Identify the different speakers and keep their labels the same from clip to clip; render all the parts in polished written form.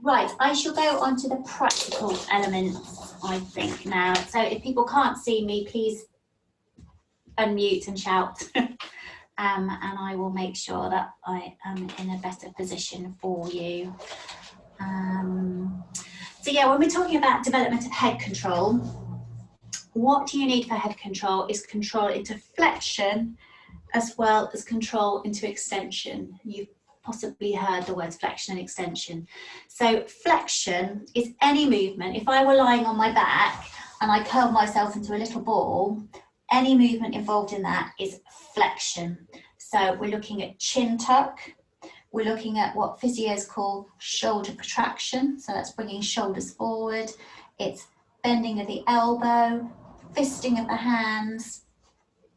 Speaker 1: Right, I shall go on to the practical elements, I think, now. So if people can't see me, please unmute and shout. And I will make sure that I am in a better position for you. So yeah, when we're talking about development of head control, what you need for head control is control into flexion as well as control into extension. You've possibly heard the words flexion and extension. So flexion is any movement. If I were lying on my back and I curled myself into a little ball, any movement involved in that is flexion. So we're looking at chin tuck. We're looking at what physios call shoulder protraction. So that's bringing shoulders forward. It's bending of the elbow, fisting of the hands,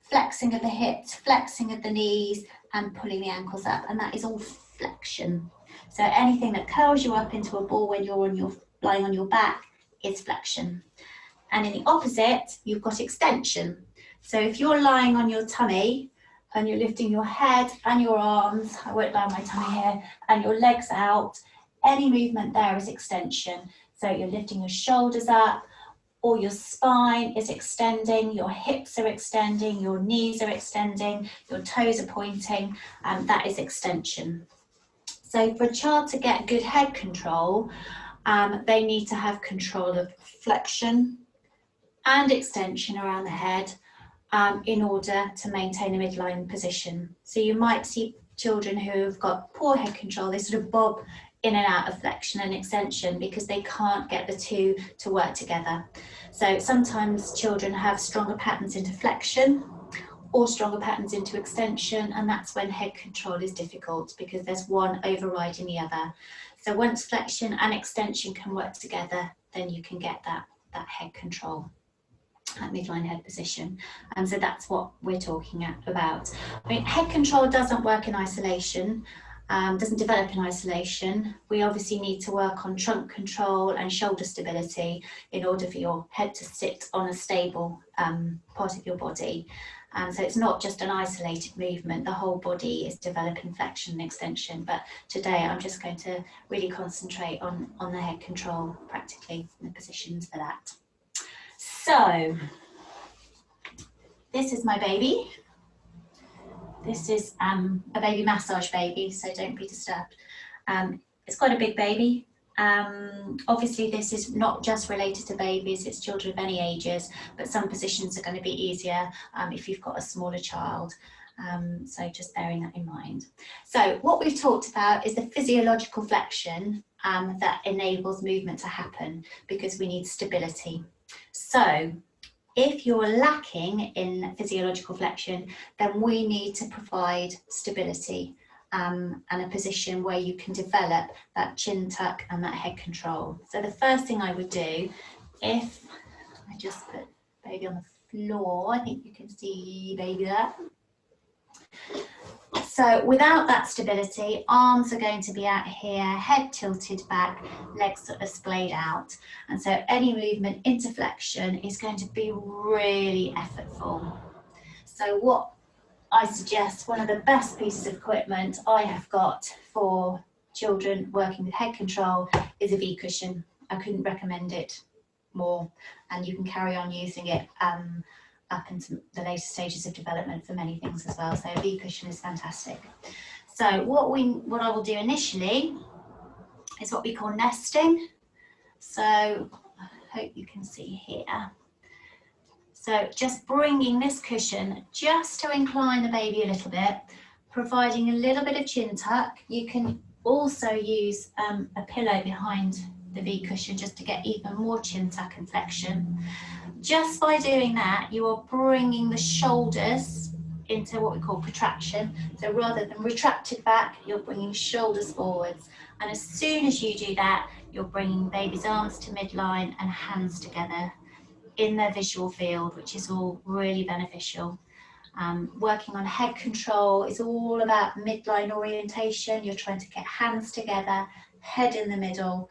Speaker 1: flexing of the hips, flexing of the knees, and pulling the ankles up. And that is all flexion. So anything that curls you up into a ball when you're lying on your back is flexion. And in the opposite, you've got extension. So if you're lying on your tummy and you're lifting your head and your arms, I won't lie on my tummy here, and your legs out, any movement there is extension. So you're lifting your shoulders up, or your spine is extending, your hips are extending, your knees are extending, your toes are pointing, and that is extension. So for a child to get good head control, they need to have control of flexion and extension around the head in order to maintain a midline position. So you might see children who have got poor head control, they sort of bob in and out of flexion and extension because they can't get the two to work together. So sometimes children have stronger patterns into flexion or stronger patterns into extension, and that's when head control is difficult because there's one overriding the other. So once flexion and extension can work together, then you can get that head control at midline head position. And so that's what we're talking about. I mean, head control doesn't work in isolation, doesn't develop in isolation. We obviously need to work on trunk control and shoulder stability in order for your head to sit on a stable part of your body. So it's not just an isolated movement, the whole body is developing flexion and extension. But today I'm just going to really concentrate on the head control practically and the positions for that. So this is my baby. This is a baby massage baby, so don't be disturbed. It's quite a big baby. Obviously this is not just related to babies, it's children of any ages, but some positions are going to be easier if you've got a smaller child. So just bearing that in mind. So what we've talked about is the physiological flexion that enables movement to happen because we need stability. So if you're lacking in physiological flexion, then we need to provide stability and a position where you can develop that chin tuck and that head control. So the first thing I would do, if I just put baby on the floor, I think you can see baby there. So without that stability, arms are going to be out here, head tilted back, legs sort of splayed out. And so any movement into flexion is going to be really effortful. So what I suggest, one of the best pieces of equipment I have got for children working with head control is a V cushion. I couldn't recommend it more, and you can carry on using it up into the later stages of development for many things as well. So a V cushion is fantastic. So what I will do initially is what we call nesting. So I hope you can see here. So just bringing this cushion just to incline the baby a little bit, providing a little bit of chin tuck. You can also use a pillow behind the V cushion just to get even more chin tuck and flexion. Just by doing that, you are bringing the shoulders into what we call protraction. So rather than retracted back, you're bringing shoulders forwards. And as soon as you do that, you're bringing baby's arms to midline and hands together in their visual field, which is all really beneficial. Working on head control is all about midline orientation. You're trying to get hands together, head in the middle,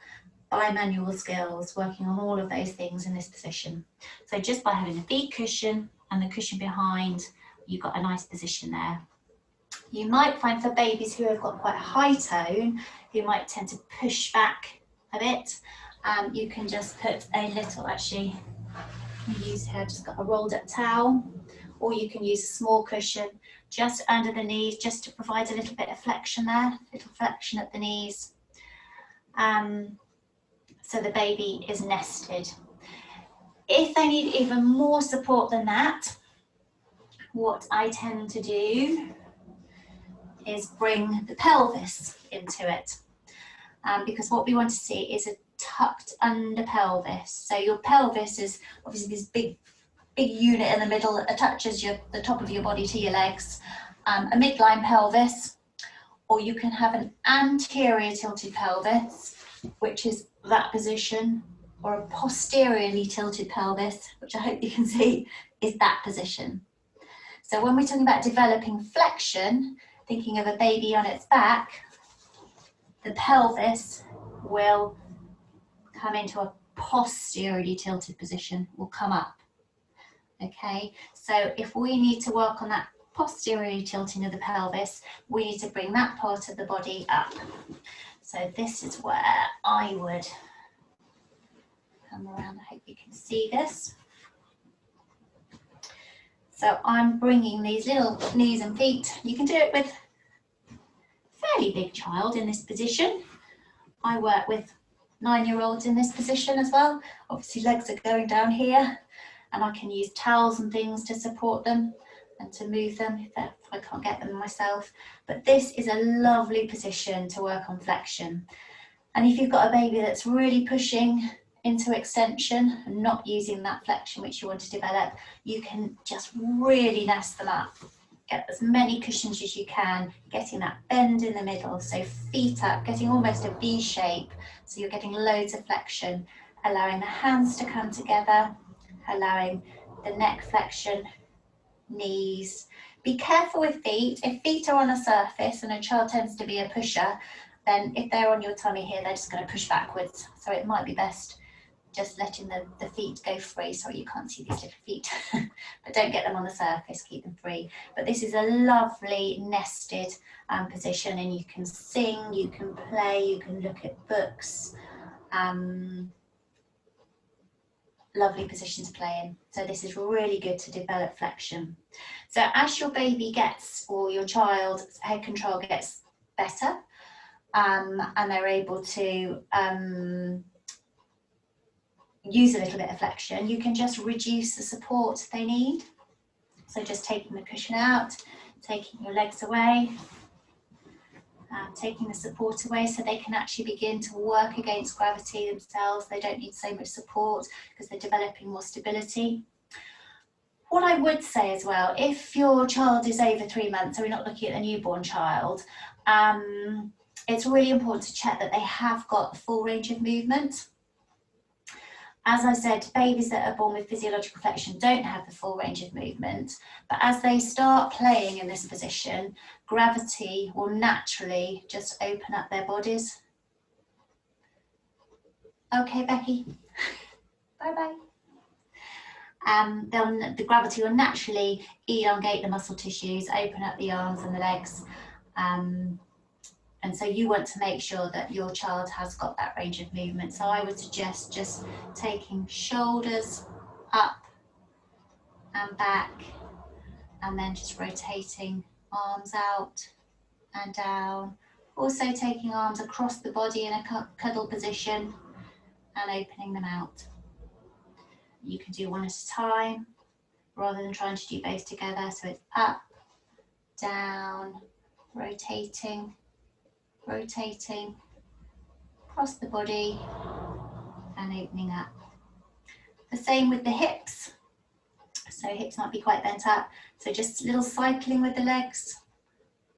Speaker 1: bimanual skills, working on all of those things in this position. So just by having a V cushion and the cushion behind, you've got a nice position there. You might find for babies who have got quite a high tone, who might tend to push back a bit, you can just put a little, actually, use here, I've just got a rolled up towel, or you can use a small cushion just under the knees, just to provide a little bit of flexion there, little flexion at the knees, so the baby is nested. If they need even more support than that, what I tend to do is bring the pelvis into it, because what we want to see is a tucked under pelvis. So your pelvis is obviously this big unit in the middle that attaches the top of your body to your legs, a midline pelvis, or you can have an anterior tilted pelvis, which is that position, or a posteriorly tilted pelvis, which I hope you can see is that position. So when we're talking about developing flexion, thinking of a baby on its back, the pelvis will come into a posteriorly tilted position, will come up. Okay, so if we need to work on that posterior tilting of the pelvis, we need to bring that part of the body up. So this is where I would come around. I hope you can see this. So I'm bringing these little knees and feet. You can do it with a fairly big child in this position. I work with 9-year-olds in this position as well. Obviously legs are going down here, and I can use towels and things to support them and to move them if I can't get them myself. But this is a lovely position to work on flexion. And if you've got a baby that's really pushing into extension and not using that flexion which you want to develop, you can just really nest them up. Get as many cushions as you can, getting that bend in the middle, so feet up, getting almost a V shape, so you're getting loads of flexion, allowing the hands to come together, allowing the neck flexion, knees. Be careful with feet. If feet are on a surface and a child tends to be a pusher, then if they're on your tummy here, they're just going to push backwards. So it might be best just letting the feet go free. Sorry, you can't see these little feet, but don't get them on the surface, keep them free. But this is a lovely nested position, and you can sing, you can play, you can look at books. Lovely position to play in. So this is really good to develop flexion. So as your baby gets, or your child's head control gets better, and they're able to use a little bit of flexion, you can just reduce the support they need. So just taking the cushion out, taking your legs away, taking the support away, so they can actually begin to work against gravity themselves. They don't need so much support because they're developing more stability. What I would say as well, if your child is over 3 months, so we're not looking at a newborn child, it's really important to check that they have got the full range of movement. As I said, babies that are born with physiological flexion don't have the full range of movement, but as they start playing in this position, gravity will naturally just open up their bodies. Okay, Becky, bye-bye. The gravity will naturally elongate the muscle tissues, open up the arms and the legs, and so you want to make sure that your child has got that range of movement. So I would suggest just taking shoulders up and back, and then just rotating arms out and down. Also taking arms across the body in a cuddle position and opening them out. You can do one at a time rather than trying to do both together. So it's up, down, rotating, rotating across the body and opening up. The same with the hips. So hips might be quite bent up. So just a little cycling with the legs,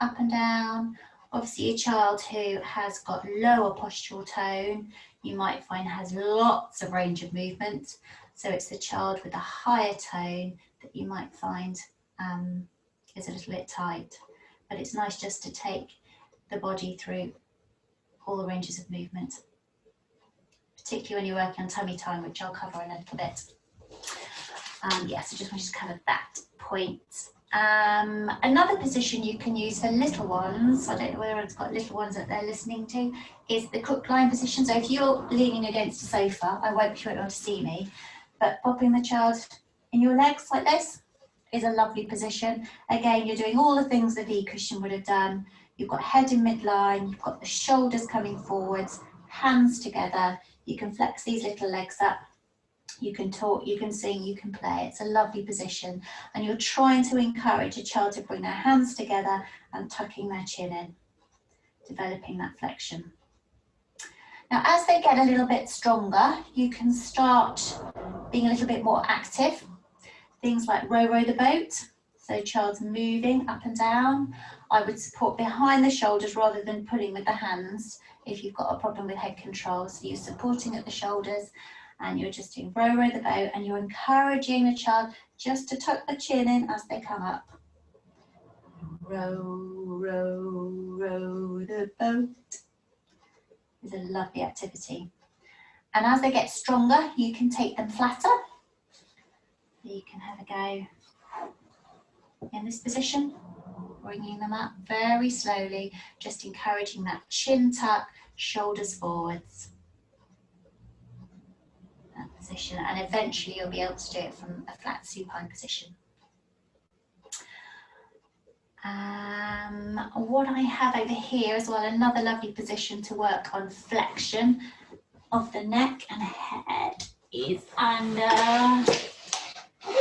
Speaker 1: up and down. Obviously a child who has got lower postural tone, you might find has lots of range of movement. So it's the child with a higher tone that you might find is a little bit tight. But it's nice just to take the body through all the ranges of movement, particularly when you're working on tummy time, which I'll cover in a little bit. So just wanted to cover that point. Another position you can use for little ones, I don't know whether it's got little ones that they're listening to, is the crook lying position. So if you're leaning against a sofa, I won't be able to see me, but popping the child in your legs like this is a lovely position. Again, you're doing all the things the V cushion would have done. You've got head in midline, you've got the shoulders coming forwards, hands together. You can flex these little legs up. You can talk, you can sing, you can play. It's a lovely position. And you're trying to encourage a child to bring their hands together and tucking their chin in, developing that flexion. Now, as they get a little bit stronger, you can start being a little bit more active. Things like row the boat. So child's moving up and down. I would support behind the shoulders rather than pulling with the hands if you've got a problem with head control. So you're supporting at the shoulders and you're just doing row the boat, and you're encouraging the child just to tuck the chin in as they come up. Row the boat is a lovely activity. And as they get stronger, you can take them flatter. You can have a go in this position, bringing them up very slowly, just encouraging that chin tuck, shoulders forwards. That position, and eventually you'll be able to do it from a flat supine position. What I have over here as well, another lovely position to work on flexion of the neck and head, is under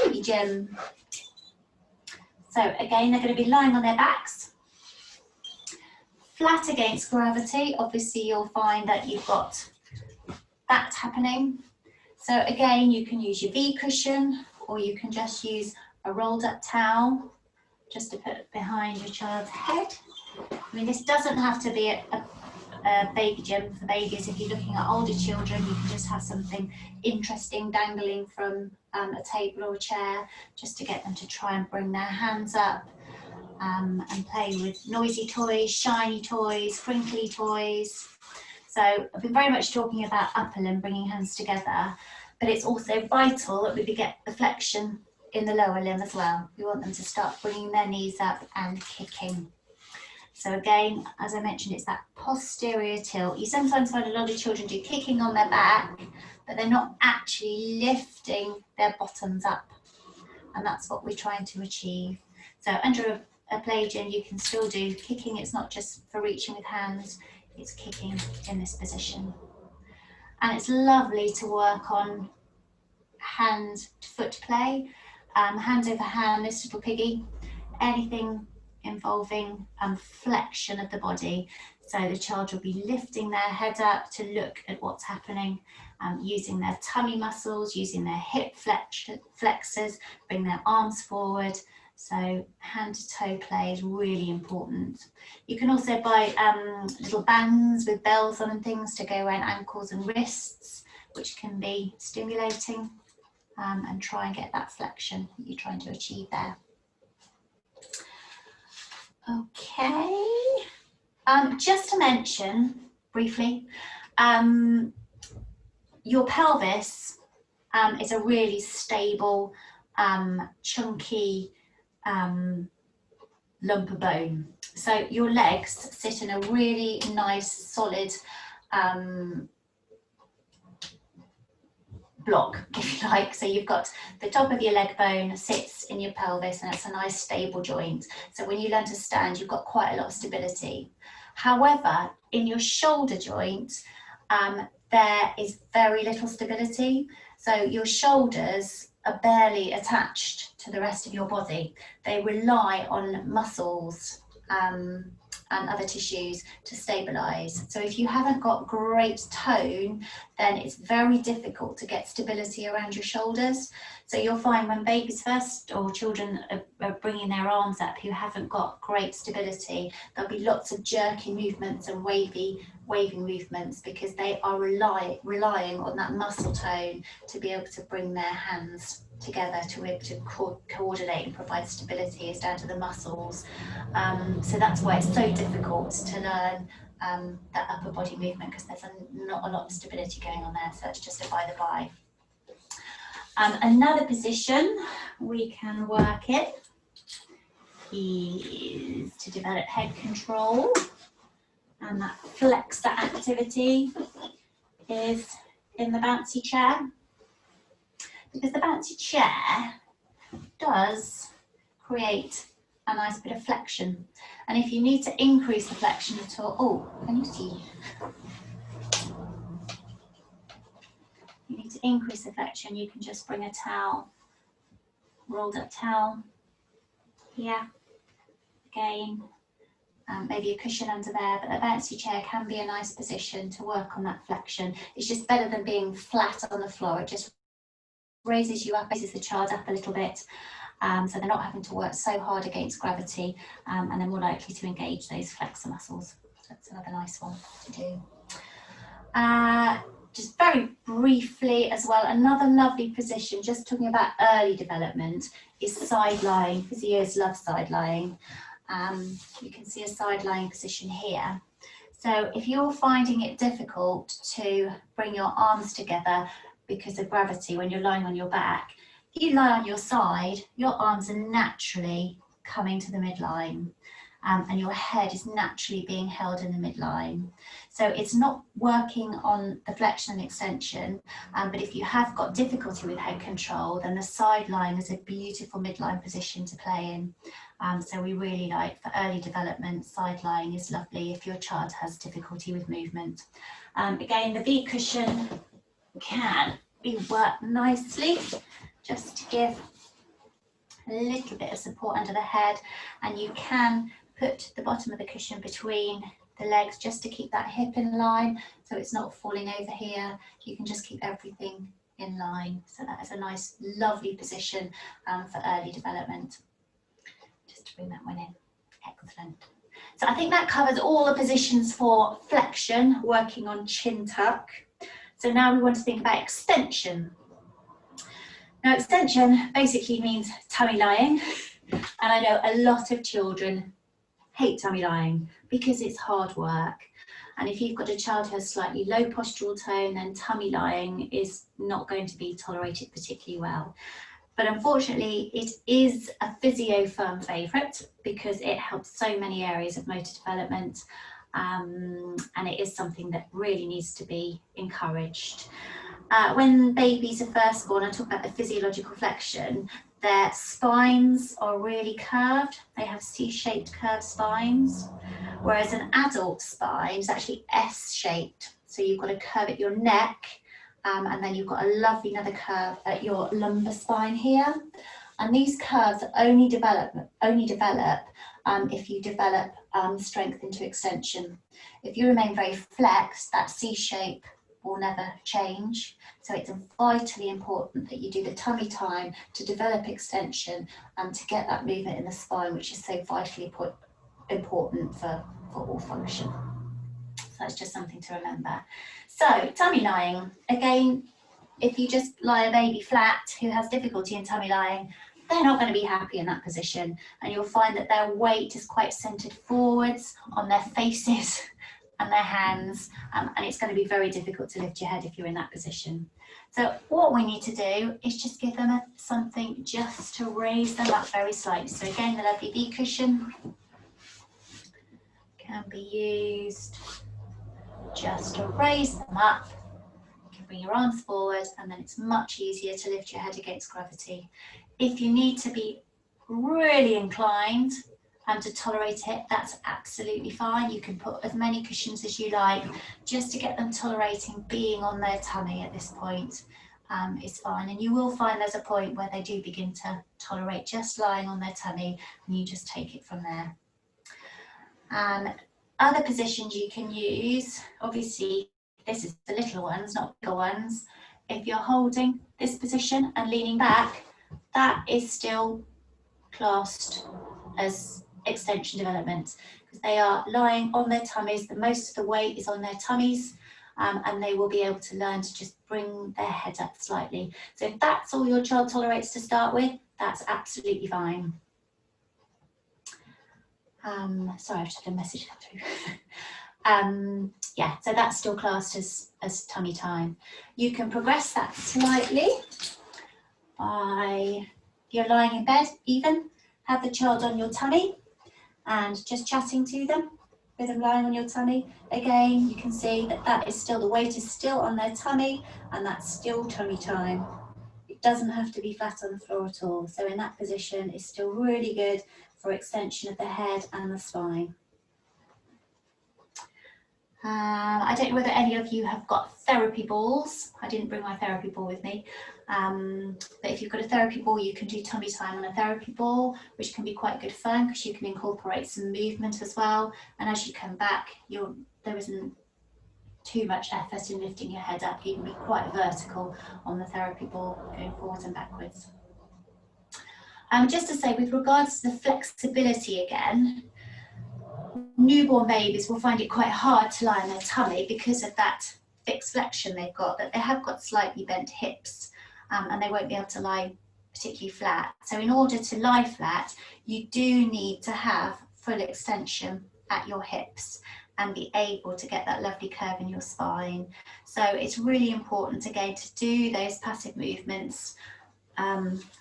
Speaker 1: baby gym. So again, they're going to be lying on their backs, flat against gravity. Obviously, you'll find that you've got that happening. So again, you can use your V cushion, or you can just use a rolled up towel just to put behind your child's head. I mean, this doesn't have to be a baby gym for babies. If you're looking at older children, you can just have something interesting dangling from a table or a chair, just to get them to try and bring their hands up and play with noisy toys, shiny toys, crinkly toys. So I've been very much talking about upper limb, bringing hands together, but it's also vital that we get the flexion in the lower limb as well. We want them to start bringing their knees up and kicking. So again, as I mentioned, it's that posterior tilt. You sometimes find a lot of children do kicking on their back, but they're not actually lifting their bottoms up. And that's what we're trying to achieve. So under a play gym, you can still do kicking. It's not just for reaching with hands, it's kicking in this position. And it's lovely to work on hand to foot play, hand over hand, this little piggy, anything involving flexion of the body. So the child will be lifting their head up to look at what's happening, using their tummy muscles, using their hip flexors, bring their arms forward. So hand to toe play is really important. You can also buy little bands with bells on and things to go around ankles and wrists, which can be stimulating, and try and get that flexion that you're trying to achieve there. Okay, just to mention briefly, your pelvis is a really stable, chunky lump of bone. So your legs sit in a really nice, solid block, if you like. So you've got the top of your leg bone sits in your pelvis, and it's a nice stable joint. So when you learn to stand, you've got quite a lot of stability. However, in your shoulder joint, there is very little stability. So your shoulders are barely attached to the rest of your body. They rely on muscles and other tissues to stabilize. So if you haven't got great tone, then it's very difficult to get stability around your shoulders. So you'll find when babies first, or children are bringing their arms up who haven't got great stability, there'll be lots of jerky movements and waving movements, because they are relying on that muscle tone to be able to bring their hands together, to be able to coordinate and provide stability is down to the muscles. So that's why it's so difficult to learn that upper body movement, because there's not a lot of stability going on there. So it's just a by the by. Another position we can work it is to develop head control, and that flexor activity is in the bouncy chair, because the bouncy chair does create a nice bit of flexion. And if you need to increase the flexion at all, oh, can you see? You need to increase the flexion, you can just bring a towel, rolled up towel here, again, maybe a cushion under there, but the bouncy chair can be a nice position to work on that flexion. It's just better than being flat on the floor. It just raises you up, raises the child up a little bit, so they're not having to work so hard against gravity, and they're more likely to engage those flexor muscles. So that's another nice one to do. Just very briefly as well, another lovely position, just talking about early development, is side lying. Physios love side lying. You can see a side lying position here. So if you're finding it difficult to bring your arms together because of gravity when you're lying on your back, if you lie on your side, your arms are naturally coming to the midline, and your head is naturally being held in the midline. So it's not working on the flexion and extension, but if you have got difficulty with head control, then the side lying is a beautiful midline position to play in. So we really like, for early development, side lying is lovely if your child has difficulty with movement. Again, the V cushion can be worked nicely just to give a little bit of support under the head, and you can put the bottom of the cushion between the legs just to keep that hip in line, so it's not falling over here. You can just keep everything in line. So that is a nice, lovely position for early development. Just to bring that one in. Excellent. So I think that covers all the positions for flexion, working on chin tuck. So now we want to think about extension. Now, extension basically means tummy lying, and I know a lot of children hate tummy lying because it's hard work. And if you've got a child who has slightly low postural tone, then tummy lying is not going to be tolerated particularly well. But unfortunately, it is a physio firm favourite because it helps so many areas of motor development, and it is something that really needs to be encouraged. When babies are first born, I talk about the physiological flexion, their spines are really curved. They have C-shaped curved spines, whereas an adult spine is actually S-shaped. So you've got a curve at your neck, and then you've got a lovely another curve at your lumbar spine here. And these curves only develop if you develop strength into extension. If you remain very flexed, that C shape will never change. So it's vitally important that you do the tummy time to develop extension and to get that movement in the spine, which is so vitally important for all function. So that's just something to remember. So tummy lying, again, if you just lie a baby flat who has difficulty in tummy lying, they're not going to be happy in that position, and you'll find that their weight is quite centered forwards on their faces and their hands, and it's going to be very difficult to lift your head if you're in that position. So what we need to do is just give them something just to raise them up very slightly. So again, the lovely V cushion can be used just to raise them up. You can bring your arms forward, and then it's much easier to lift your head against gravity. If you need to be really inclined and to tolerate it, that's absolutely fine. You can put as many cushions as you like, just to get them tolerating being on their tummy at this point is fine. And you will find there's a point where they do begin to tolerate just lying on their tummy, and you just take it from there. Other positions you can use, obviously this is the little ones, not bigger ones. If you're holding this position and leaning back, that is still classed as extension development, because they are lying on their tummies. The most of the weight is on their tummies, and they will be able to learn to just bring their head up slightly. So if that's all your child tolerates to start with, that's absolutely fine. Sorry, I've just had a message come through. Yeah, so that's still classed as tummy time. You can progress that slightly by, if you're lying in bed even, have the child on your tummy and just chatting to them with them lying on your tummy. Again, you can see that that is still, the weight is still on their tummy, and that's still tummy time. It doesn't have to be flat on the floor at all. So in that position, it's still really good for extension of the head and the spine. I don't know whether any of you have got therapy balls. I didn't bring my therapy ball with me. But if you've got a therapy ball, you can do tummy time on a therapy ball, which can be quite good fun because you can incorporate some movement as well. And as you come back, there isn't too much effort in lifting your head up. You can be quite vertical on the therapy ball, going forwards and backwards. Just to say, with regards to the flexibility again, newborn babies will find it quite hard to lie on their tummy because of that fixed flexion they've got, that they have got slightly bent hips, and they won't be able to lie particularly flat. So in order to lie flat, you do need to have full extension at your hips and be able to get that lovely curve in your spine. So it's really important again to do those passive movements.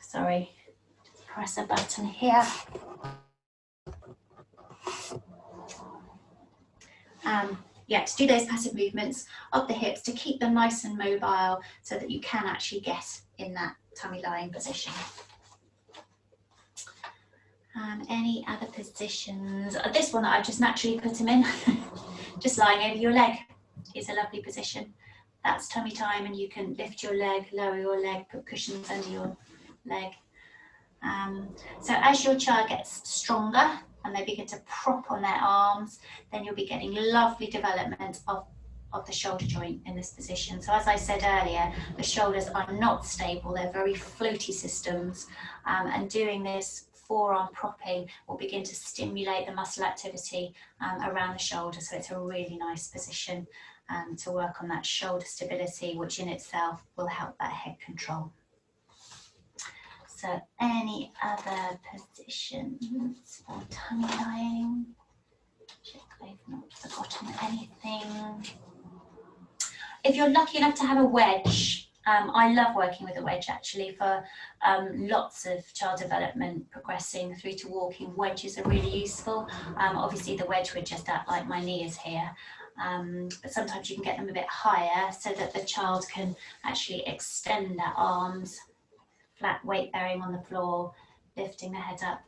Speaker 1: Sorry, press a button here. Yeah, to do those passive movements of the hips to keep them nice and mobile so that you can actually get in that tummy lying position. Any other positions? This one that I've just naturally put them in, just lying over your leg is a lovely position. That's tummy time, and you can lift your leg, lower your leg, put cushions under your leg. So as your child gets stronger and they begin to prop on their arms, then you'll be getting lovely development of the shoulder joint in this position. So as I said earlier, the shoulders are not stable, they're very floaty systems, and doing this forearm propping will begin to stimulate the muscle activity around the shoulder. So it's a really nice position to work on that shoulder stability, which in itself will help that head control. So any other positions for tummy lying? Check I've not forgotten anything. If you're lucky enough to have a wedge, I love working with a wedge actually for lots of child development, progressing through to walking. Wedges are really useful. Obviously the wedge would just act like my knee is here. But sometimes you can get them a bit higher so that the child can actually extend their arms, flat weight bearing on the floor, lifting the head up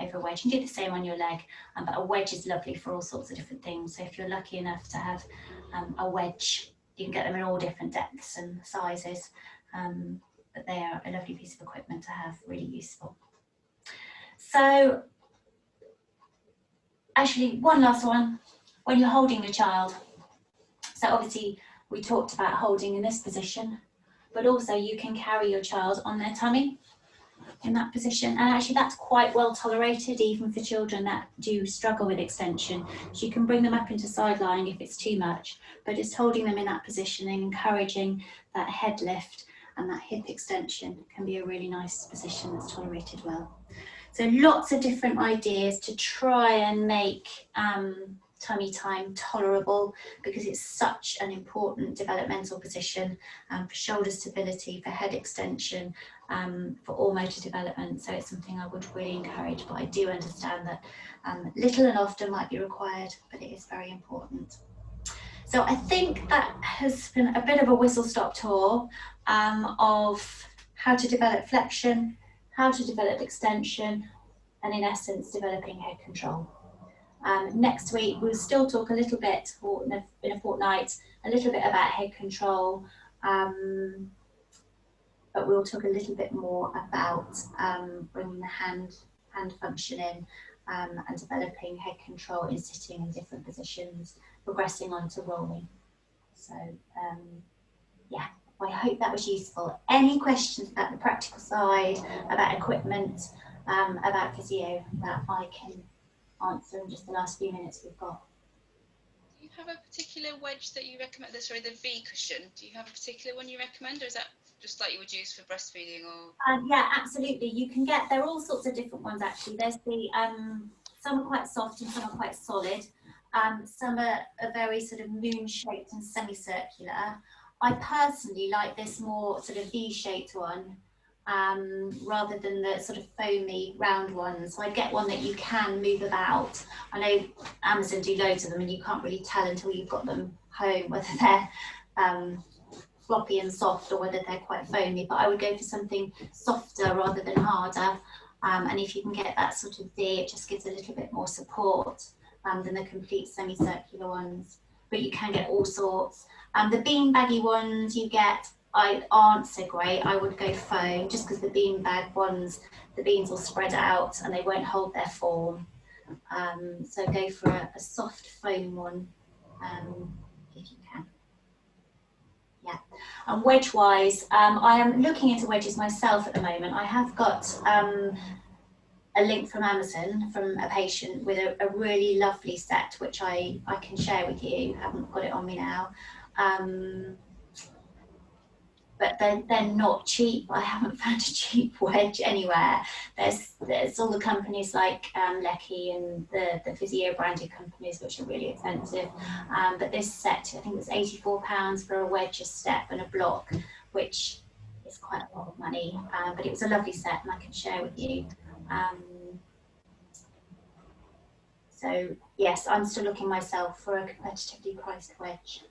Speaker 1: over a wedge. You can do the same on your leg, but a wedge is lovely for all sorts of different things. So if you're lucky enough to have a wedge, you can get them in all different depths and sizes, but they are a lovely piece of equipment to have, really useful. So actually, one last one, when you're holding your child. So obviously we talked about holding in this position, but also you can carry your child on their tummy in that position, and actually that's quite well tolerated even for children that do struggle with extension. So you can bring them up into side lying if it's too much, but just holding them in that position and encouraging that head lift and that hip extension can be a really nice position that's tolerated well. So lots of different ideas to try and make tummy time tolerable, because it's such an important developmental position for shoulder stability, for head extension, for all motor development. So it's something I would really encourage, but I do understand that little and often might be required, but it is very important. So I think that has been a bit of a whistle-stop tour of how to develop flexion, how to develop extension, and in essence developing head control. Next week we'll still talk a little bit, or in a fortnight, a little bit about head control, but we'll talk a little bit more about bringing the hand function in and developing head control in sitting in different positions, progressing on to rolling. So yeah, I hope that was useful. Any questions about the practical side, about equipment, about physio that I can answer in just the last few minutes we've got?
Speaker 2: Do you have a particular wedge that you recommend? Sorry, the V cushion. Do you have a particular one you recommend, or is that just like you would use for breastfeeding? Or
Speaker 1: yeah, absolutely. You can get, there are all sorts of different ones actually. There's the some are quite soft and some are quite solid. Some are very sort of moon-shaped and semicircular. I personally like this more sort of V-shaped one. rather than the sort of foamy round ones. So I'd get one that you can move about. I know Amazon do loads of them, and you can't really tell until you've got them home whether they're floppy and soft or whether they're quite foamy, but I would go for something softer rather than harder. And if you can get that sort of V, it just gives a little bit more support than the complete semicircular ones. But you can get all sorts. The beanbaggy ones you get aren't so great. I would go foam, just because the beanbag ones, the beans will spread out and they won't hold their form. So go for a soft foam one if you can. Yeah, and wedge wise, I am looking into wedges myself at the moment. I have got a link from Amazon from a patient with a really lovely set, which I can share with you. I haven't got it on me now. But they're not cheap. I haven't found a cheap wedge anywhere. There's all the companies like Lecky and the Physio branded companies, which are really expensive. But this set, I think it was £84 for a wedge, a step and a block, which is quite a lot of money. But it was a lovely set and I can share with you. So yes, I'm still looking myself for a competitively priced wedge.